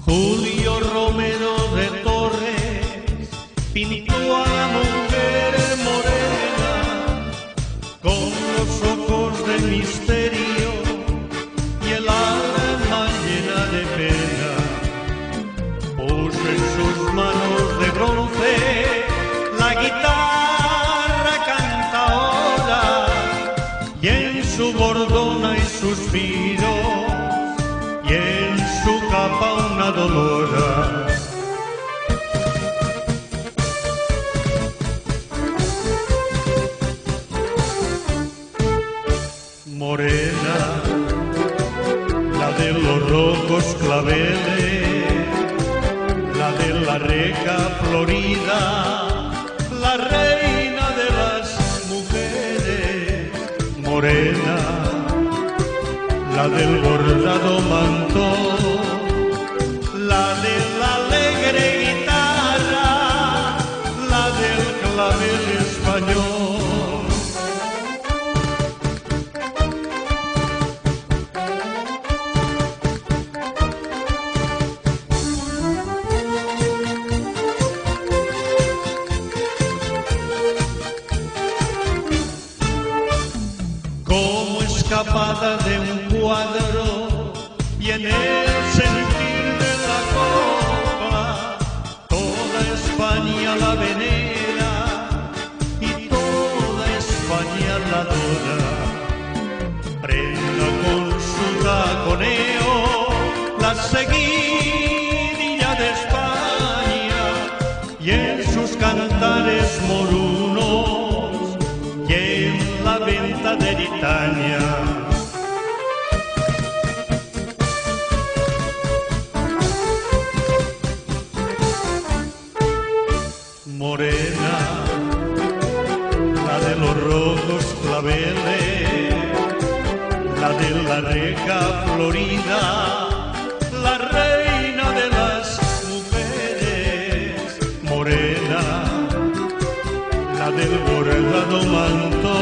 Julio Romero de Torres pintó a la mujer morena con los ojos de misterio y el alma llena de pena. Puso en sus manos de bronce la guitarra cantaora y en su bordón hay suspiros y en su capa una dolora. Morena, la de los rojos claveles, la de la reja florida, la reina de las mujeres. Morena, la del bordado manto, la de la alegre guitarra, la del clavel español. Como escapada de un cuadro y en el sentir de la copla, toda España la venera y toda España la adora. Prenda con su taconeo la seguidilla de España y en sus cantares morunos y en la venta de Bretaña. Morena, la de los rojos claveles, la de la reja florida, la reina de las mujeres. Morena, la del bordado manto,